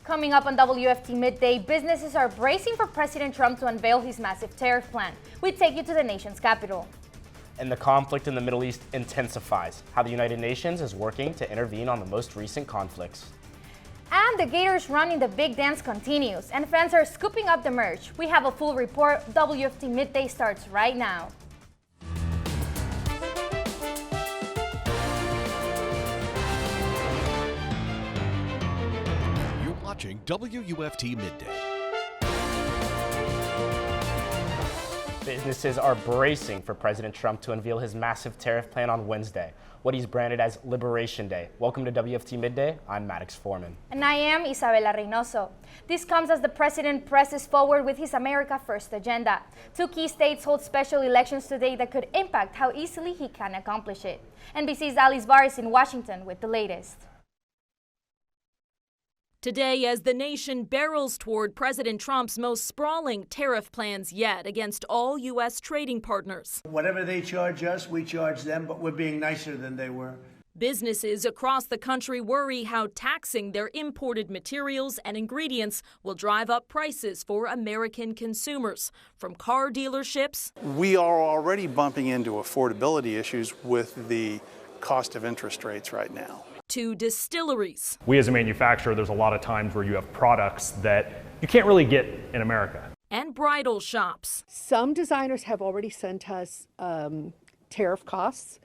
Coming up on WFT Midday, businesses are bracing for President Trump to unveil his massive tariff plan. We take you to the nation's capital. And the conflict in the Middle East intensifies, how the United Nations is working to intervene on the most recent conflicts. And the Gators run in the big dance continues, and fans are scooping up the merch. We have a full report. WFT Midday starts right now. Watching WUFT Midday. Businesses are bracing for President Trump to unveil his massive tariff plan on Wednesday, what he's branded as Liberation Day. Welcome to WFT Midday. I'm Maddox Forman. And I am Isabela Reinoso. This comes as the president presses forward with his America First agenda. 2 key states hold special elections today that could impact how easily he can accomplish it. NBC's Alice Barr is in Washington with the latest. Today, as the nation barrels toward President Trump's most sprawling tariff plans yet against all U.S. trading partners. Whatever they charge us, we charge them, but we're being nicer than they were. Businesses across the country worry how taxing their imported materials and ingredients will drive up prices for American consumers. From car dealerships, we are already bumping into affordability issues with the cost of interest rates right now. To distilleries. We as a manufacturer, there's a lot of times where you have products that you can't really get in America. And bridal shops. Some designers have already sent us tariff costs,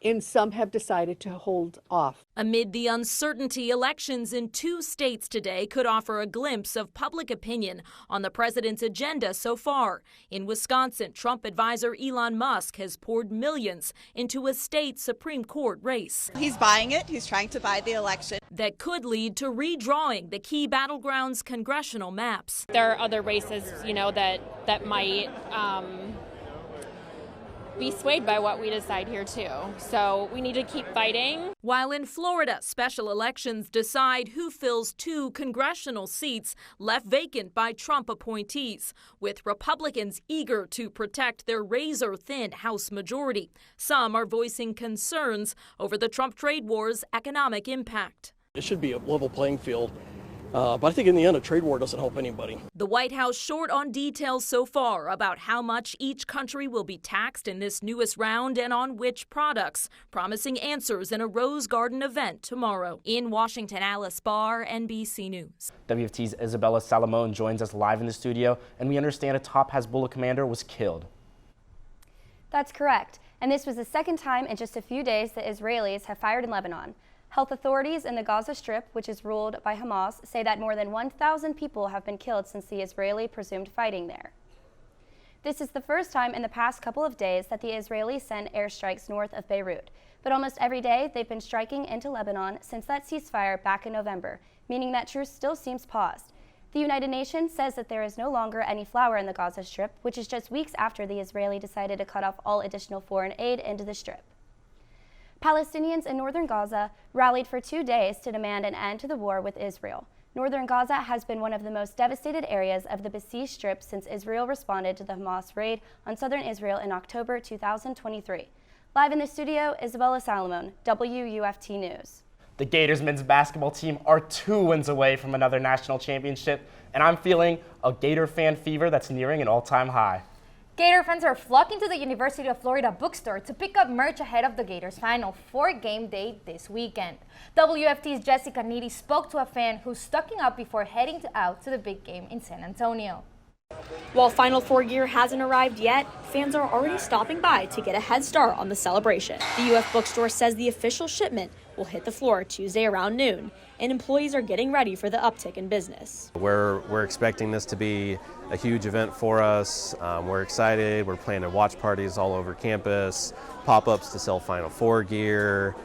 and some have decided to hold off. Amid the uncertainty, elections in 2 states today could offer a glimpse of public opinion on the president's agenda so far. In Wisconsin, Trump advisor Elon Musk has poured millions into a state Supreme Court race. He's buying it. He's trying to buy the election. That could lead to redrawing the key battlegrounds' congressional maps. There are other races, that might be swayed by what we decide here too. So we need to keep fighting. While in Florida, special elections decide who fills 2 congressional seats left vacant by Trump appointees, with Republicans eager to protect their razor-thin House majority. Some are voicing concerns over the Trump trade war's economic impact. It should be a level playing field. But I think in the end, a trade war doesn't help anybody. The White House short on details so far about how much each country will be taxed in this newest round and on which products, promising answers in a Rose Garden event tomorrow. In Washington, Alice Barr, NBC News. WFT's Isabela Salomon joins us live in the studio, and we understand a top Hezbollah commander was killed. That's correct. And this was the second time in just a few days that Israelis have fired in Lebanon. Health authorities in the Gaza Strip, which is ruled by Hamas, say that more than 1,000 people have been killed since the Israeli presumed fighting there. This is the first time in the past couple of days that the Israelis sent airstrikes north of Beirut. But almost every day they've been striking into Lebanon since that ceasefire back in November, meaning that truce still seems paused. The United Nations says that there is no longer any flour in the Gaza Strip, which is just weeks after the Israeli decided to cut off all additional foreign aid into the Strip. Palestinians in northern Gaza rallied for 2 days to demand an end to the war with Israel. Northern Gaza has been one of the most devastated areas of the besieged Strip since Israel responded to the Hamas raid on southern Israel in October 2023. Live in the studio, Isabela Salomon, WUFT News. The Gators men's basketball team are 2 wins away from another national championship, and I'm feeling a Gator fan fever that's nearing an all-time high. Gator fans are flocking to the University of Florida bookstore to pick up merch ahead of the Gators' Final Four game day this weekend. WFT's Jessica Nitti spoke to a fan who's stocking up before heading out to the big game in San Antonio. While Final Four gear hasn't arrived yet, fans are already stopping by to get a head start on the celebration. The UF bookstore says the official shipment will hit the floor Tuesday around noon, and employees are getting ready for the uptick in business. We're expecting this to be a huge event for us. We're excited. We're planning watch parties all over campus, pop-ups to sell Final Four gear,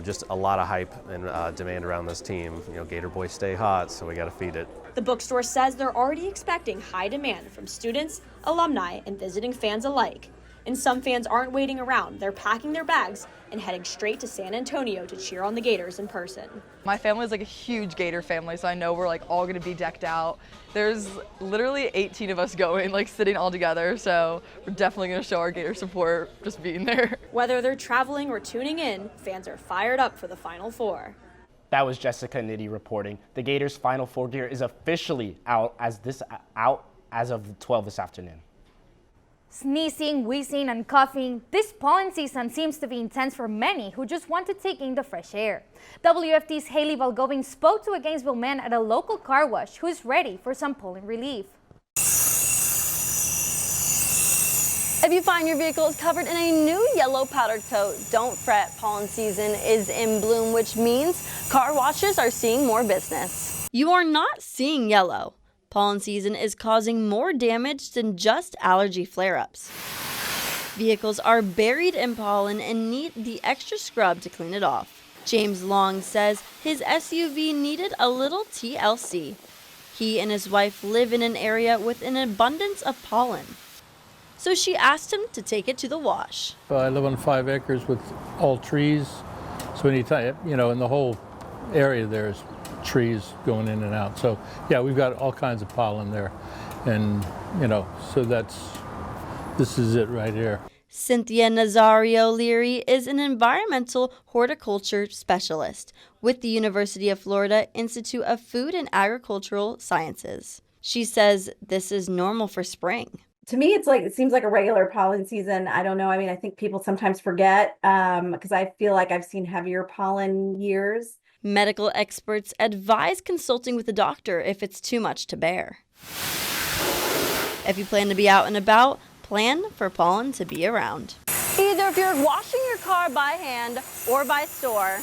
just a lot of hype and demand around this team. Gator boys stay hot, so we got to feed it. The bookstore says they're already expecting high demand from students, alumni, and visiting fans alike. And some fans aren't waiting around. They're packing their bags and heading straight to San Antonio to cheer on the Gators in person. My family is like a huge Gator family, so I know we're like all gonna be decked out. There's literally 18 of us going, like sitting all together, so we're definitely gonna show our Gator support just being there. Whether they're traveling or tuning in, fans are fired up for the Final Four. That was Jessica Nitti reporting. The Gators' Final Four gear is officially out as of 12 this afternoon. Sneezing, wheezing, and coughing. This pollen season seems to be intense for many who just want to take in the fresh air. WFT's Hayli Balgobin spoke to a Gainesville man at a local car wash who is ready for some pollen relief. If you find your vehicle is covered in a new yellow powdered coat, don't fret. Pollen season is in bloom, which means car washes are seeing more business. You are not seeing yellow. Pollen season is causing more damage than just allergy flare-ups. Vehicles are buried in pollen and need the extra scrub to clean it off. James Long says his SUV needed a little TLC. He and his wife live in an area with an abundance of pollen. So she asked him to take it to the wash. I live on 5 acres with all trees, so anytime, in the whole area there's trees going in and out. So yeah, we've got all kinds of pollen there, and so this is it right here. Cynthia Nazario Leary is an environmental horticulture specialist with the University of Florida Institute of Food and Agricultural Sciences. She says this is normal for spring. To me, it seems like a regular pollen season. I don't know. I mean, I think people sometimes forget because I feel like I've seen heavier pollen years. Medical experts advise consulting with a doctor if it's too much to bear. If you plan to be out and about, plan for pollen to be around. Either if you're washing your car by hand or by store.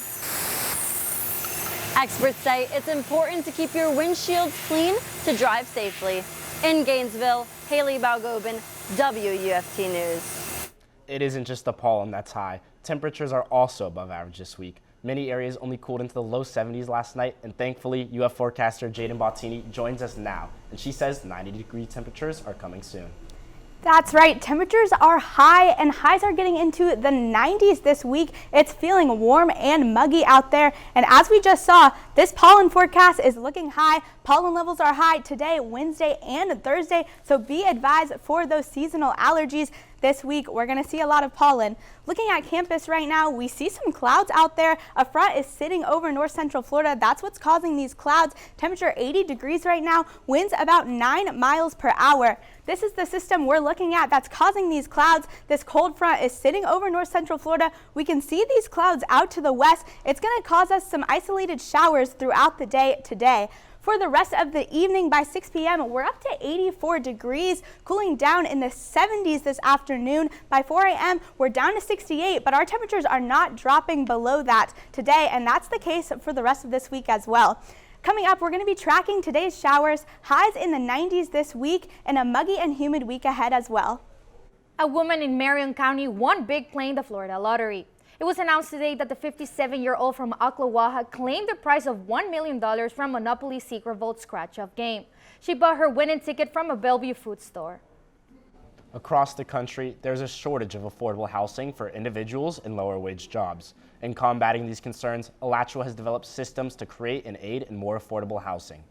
Experts say it's important to keep your windshields clean to drive safely. In Gainesville, Hayli Balgobin, WUFT News. It isn't just the pollen that's high. Temperatures are also above average this week. Many areas only cooled into the low 70s last night, and thankfully, UF forecaster Jadyn Bottini joins us now, and she says 90-degree temperatures are coming soon. That's right, temperatures are high and highs are getting into the 90s this week. It's feeling warm and muggy out there, and as we just saw, this pollen forecast is looking high. Pollen levels are high today, Wednesday and Thursday, so be advised for those seasonal allergies. This week, we're going to see a lot of pollen. Looking at campus right now, we see some clouds out there. A front is sitting over north central Florida. That's what's causing these clouds. Temperature 80 degrees right now, winds about 9 miles per hour. This is the system we're looking at that's causing these clouds. This cold front is sitting over north central Florida. We can see these clouds out to the west. It's going to cause us some isolated showers throughout the day today. For the rest of the evening, by 6 p.m., we're up to 84 degrees, cooling down in the 70s this afternoon. By 4 a.m., we're down to 68, but our temperatures are not dropping below that today, and that's the case for the rest of this week as well. Coming up, we're going to be tracking today's showers, highs in the 90s this week, and a muggy and humid week ahead as well. A woman in Marion County won big playing the Florida lottery. It was announced today that the 57-year-old from Ocklawaha claimed the prize of $1 million from Monopoly Secret Vault scratch-off game. She bought her winning ticket from a Bellevue food store. Across the country, there's a shortage of affordable housing for individuals in lower-wage jobs. In combating these concerns, Alachua has developed systems to create and aid in more affordable housing.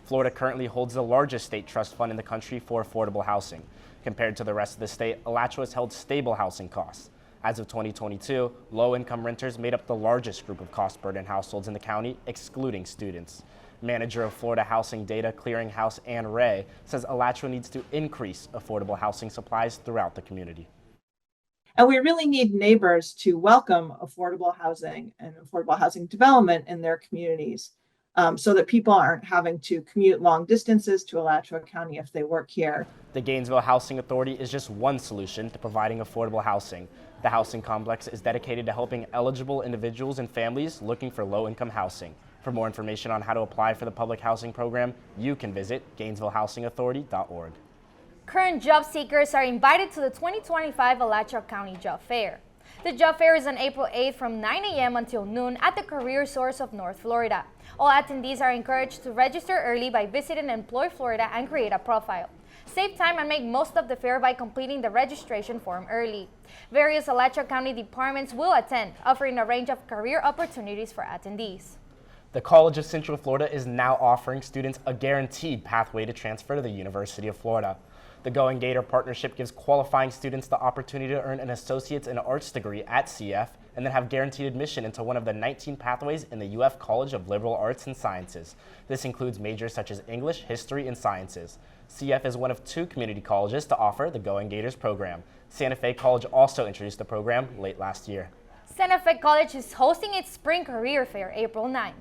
Florida currently holds the largest state trust fund in the country for affordable housing. Compared to the rest of the state, Alachua has held stable housing costs. As of 2022, low-income renters made up the largest group of cost-burdened households in the county, excluding students. Manager of Florida Housing Data Clearinghouse Ann Ray says Alachua needs to increase affordable housing supplies throughout the community. And we really need neighbors to welcome affordable housing and affordable housing development in their communities so that people aren't having to commute long distances to Alachua County if they work here. The Gainesville Housing Authority is just one solution to providing affordable housing. The housing complex is dedicated to helping eligible individuals and families looking for low-income housing. For more information on how to apply for the public housing program, you can visit GainesvilleHousingAuthority.org. Current job seekers are invited to the 2025 Alachua County Job Fair. The job fair is on April 8th from 9 a.m. until noon at the Career Source of North Florida. All attendees are encouraged to register early by visiting Employ Florida and create a profile. Save time and make most of the fair by completing the registration form early. Various Alachua County departments will attend, offering a range of career opportunities for attendees. The College of Central Florida is now offering students a guaranteed pathway to transfer to the University of Florida. The Going Gator partnership gives qualifying students the opportunity to earn an Associate's in Arts degree at CF and then have guaranteed admission into one of the 19 pathways in the UF College of Liberal Arts and Sciences. This includes majors such as English, History, and Sciences. CF is one of 2 community colleges to offer the Going Gators program. Santa Fe College also introduced the program late last year. Santa Fe College is hosting its Spring Career Fair April 9th.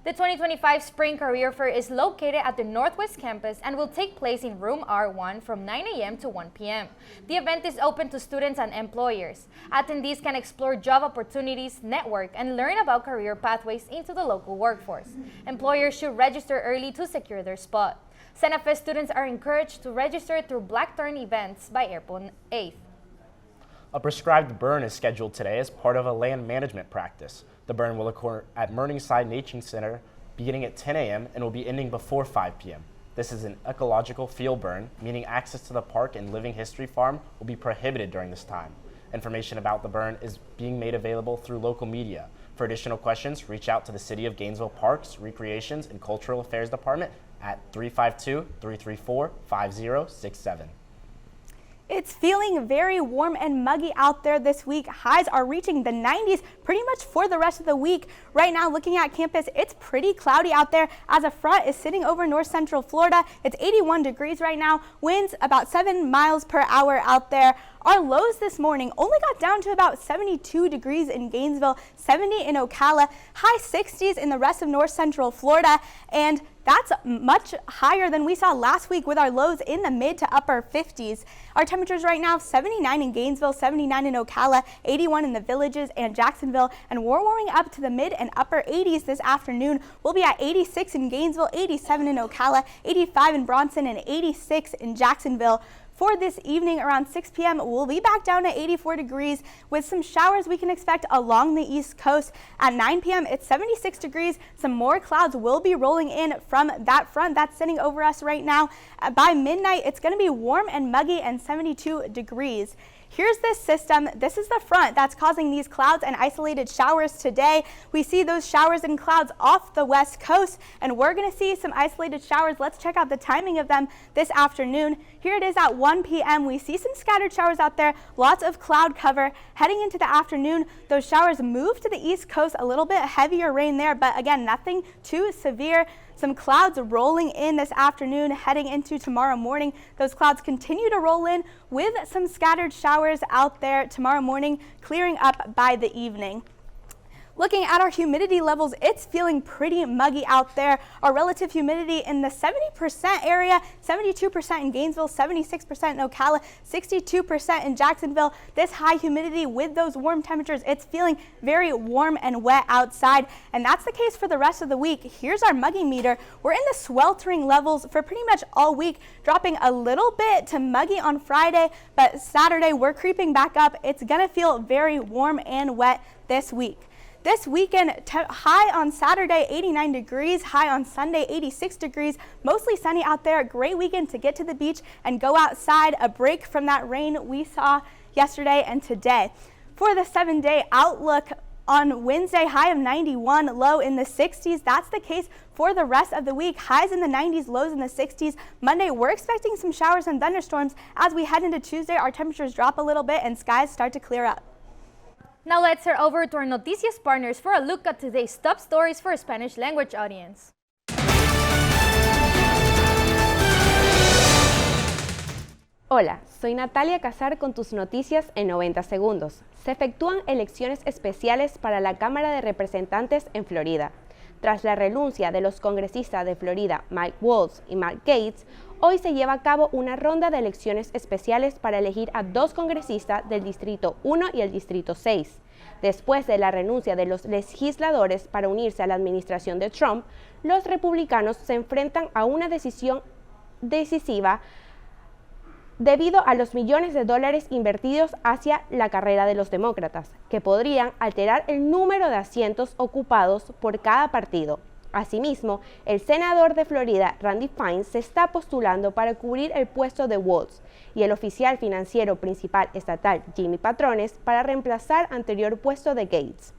The 2025 Spring Career Fair is located at the Northwest Campus and will take place in Room R1 from 9 a.m. to 1 p.m. The event is open to students and employers. Attendees can explore job opportunities, network, and learn about career pathways into the local workforce. Employers should register early to secure their spot. Santa Fe students are encouraged to register through Blackthorn events by April 8th. A prescribed burn is scheduled today as part of a land management practice. The burn will occur at Morningside Nature Center beginning at 10 a.m. and will be ending before 5 p.m. This is an ecological field burn, meaning access to the park and living history farm will be prohibited during this time. Information about the burn is being made available through local media. For additional questions, reach out to the City of Gainesville Parks, Recreations, and Cultural Affairs Department at 352-334-5067. It's feeling very warm and muggy out there this week. Highs are reaching the 90s pretty much for the rest of the week. Right now, looking at campus, it's pretty cloudy out there as a front is sitting over north central Florida. It's 81 degrees right now, winds about 7 miles per hour out there. Our lows this morning only got down to about 72 degrees in Gainesville, 70 in Ocala, high 60s in the rest of north central Florida, and that's much higher than we saw last week with our lows in the mid to upper 50s. Our temperatures right now, 79 in Gainesville, 79 in Ocala, 81 in the Villages and Jacksonville, and we're warming up to the mid and upper 80s this afternoon. We'll be at 86 in Gainesville, 87 in Ocala, 85 in Bronson, and 86 in Jacksonville. For this evening around 6 p.m., we'll be back down to 84 degrees with some showers we can expect along the East Coast. At 9 p.m., it's 76 degrees. Some more clouds will be rolling in from that front that's sitting over us right now. By midnight, it's going to be warm and muggy and 72 degrees. Here's this system. This is the front that's causing these clouds and isolated showers today. We see those showers and clouds off the west coast, and we're going to see some isolated showers. Let's check out the timing of them this afternoon. Here it is at 1 p.m. We see some scattered showers out there, lots of cloud cover. Heading into the afternoon, those showers move to the east coast, a little bit heavier rain there, but again, nothing too severe. Some clouds rolling in this afternoon, heading into tomorrow morning. Those clouds continue to roll in with some scattered showers out there tomorrow morning, clearing up by the evening. Looking at our humidity levels, it's feeling pretty muggy out there. Our relative humidity in the 70% area, 72% in Gainesville, 76% in Ocala, 62% in Jacksonville. This high humidity with those warm temperatures, it's feeling very warm and wet outside, and that's the case for the rest of the week. Here's our muggy meter. We're in the sweltering levels for pretty much all week, dropping a little bit to muggy on Friday, but Saturday we're creeping back up. It's gonna feel very warm and wet this week. This weekend, high on Saturday, 89 degrees, high on Sunday, 86 degrees, mostly sunny out there. Great weekend to get to the beach and go outside, a break from that rain we saw yesterday and today. For the 7-day outlook, on Wednesday, high of 91, low in the 60s. That's the case for the rest of the week. Highs in the 90s, lows in the 60s. Monday, we're expecting some showers and thunderstorms. As we head into Tuesday, our temperatures drop a little bit and skies start to clear up. Now let's head over to our Noticias partners for a look at today's top stories for a Spanish language audience. Hola, soy Natalia Kassar con tus noticias en 90 segundos. Se efectúan elecciones especiales para la Cámara de Representantes en Florida. Tras la renuncia de los congresistas de Florida, Mike Waltz y Matt Gaetz, hoy se lleva a cabo una ronda de elecciones especiales para elegir a 2 congresistas del Distrito 1 y el Distrito 6. Después de la renuncia de los legisladores para unirse a la administración de Trump, los republicanos se enfrentan a una decisión decisiva debido a los millones de dólares invertidos hacia la carrera de los demócratas, que podrían alterar el número de asientos ocupados por cada partido. Asimismo, el senador de Florida, Randy Fine, se está postulando para cubrir el puesto de Waltz y el oficial financiero principal estatal, Jimmy Patrones, para reemplazar anterior puesto de Gaetz.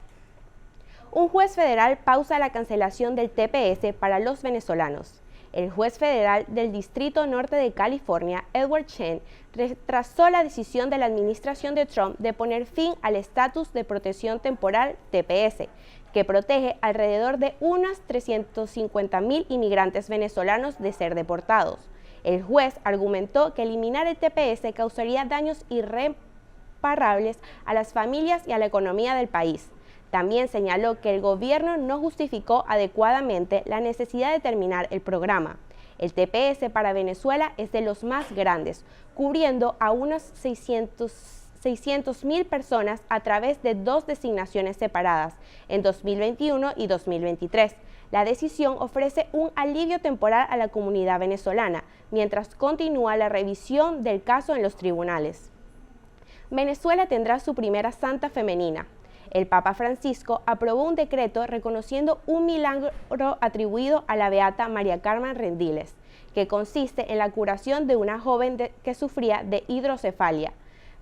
Un juez federal pausa la cancelación del TPS para los venezolanos. El juez federal del Distrito Norte de California, Edward Chen, retrasó la decisión de la administración de Trump de poner fin al estatus de protección temporal TPS, que protege alrededor de unos 350,000 inmigrantes venezolanos de ser deportados. El juez argumentó que eliminar el TPS causaría daños irreparables a las familias y a la economía del país. También señaló que el gobierno no justificó adecuadamente la necesidad de terminar el programa. El TPS para Venezuela es de los más grandes, cubriendo a unos 600,000 personas a través de 2 designaciones separadas, en 2021 y 2023. La decisión ofrece un alivio temporal a la comunidad venezolana, mientras continúa la revisión del caso en los tribunales. Venezuela tendrá su primera santa femenina. El Papa Francisco aprobó un decreto reconociendo un milagro atribuido a la beata María Carmen Rendiles, que consiste en la curación de una joven que sufría de hidrocefalia,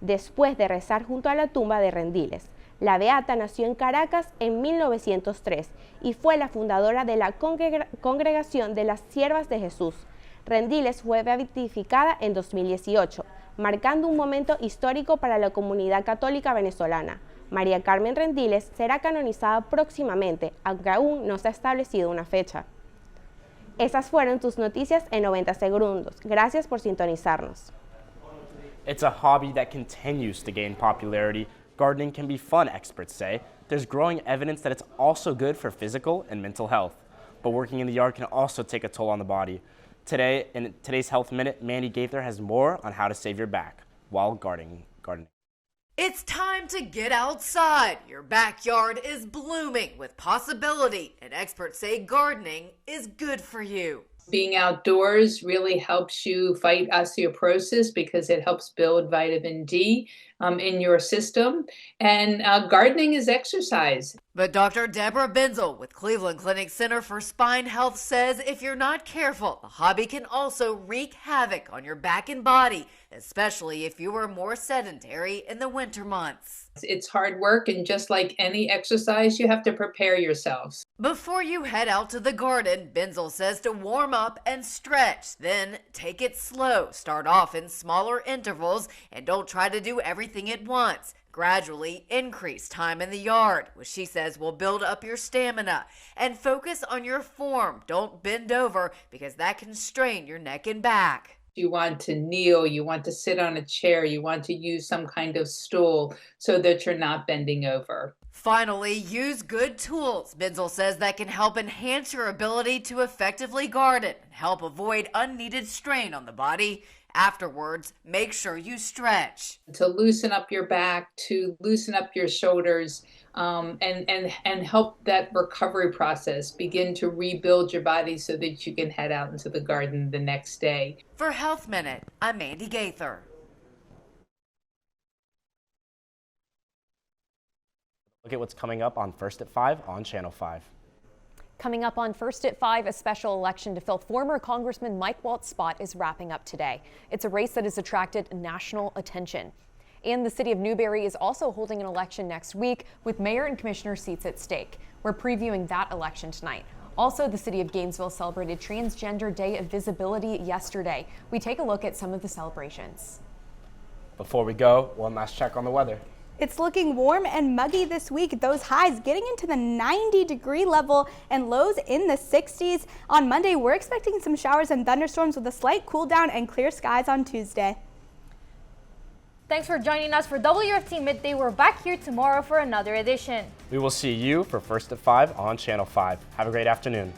después de rezar junto a la tumba de Rendiles. La beata nació en Caracas en 1903 y fue la fundadora de la Congregación de las Siervas de Jesús. Rendiles fue beatificada en 2018, marcando un momento histórico para la comunidad católica venezolana. María Carmen Rendiles será canonizada próximamente, aunque aún no se ha establecido una fecha. Esas fueron tus noticias en 90 segundos. Gracias por sintonizarnos. It's a hobby that continues to gain popularity. Gardening can be fun, experts say. There's growing evidence that it's also good for physical and mental health. But working in the yard can also take a toll on the body. Today, in today's Health Minute, Mandy Gaither has more on how to save your back while gardening. It's time to get outside. Your backyard is blooming with possibility, and experts say gardening is good for you. Being outdoors really helps you fight osteoporosis because it helps build vitamin D in your system. And gardening is exercise. But Dr. Deborah Benzel with Cleveland Clinic Center for Spine Health says if you're not careful, the hobby can also wreak havoc on your back and body, especially if you are more sedentary in the winter months. It's hard work, and just like any exercise, you have to prepare yourselves. Before you head out to the garden, Benzel says to warm up and stretch, then take it slow. Start off in smaller intervals and don't try to do everything at once. Gradually increase time in the yard, which she says will build up your stamina, and focus on your form. Don't bend over because that can strain your neck and back. You want to kneel, you want to sit on a chair, you want to use some kind of stool so that you're not bending over. Finally, use good tools. Benzel says that can help enhance your ability to effectively garden and help avoid unneeded strain on the body. Afterwards, make sure you stretch. To loosen up your back, to loosen up your shoulders, and help that recovery process begin to rebuild your body so that you can head out into the garden the next day. For Health Minute, I'm Mandy Gaither. Look at what's coming up on First at 5 on Channel 5. Coming up on First at 5, a special election to fill former Congressman Mike Waltz's spot is wrapping up today. It's a race that has attracted national attention. And the city of Newberry is also holding an election next week with mayor and commissioner seats at stake. We're previewing that election tonight. Also, the city of Gainesville celebrated Transgender Day of Visibility yesterday. We take a look at some of the celebrations. Before we go, one last check on the weather. It's looking warm and muggy this week. Those highs getting into the 90-degree level and lows in the 60s. On Monday, we're expecting some showers and thunderstorms with a slight cool down and clear skies on Tuesday. Thanks for joining us for WFT Midday. We're back here tomorrow for another edition. We will see you for First at 5 on Channel 5. Have a great afternoon.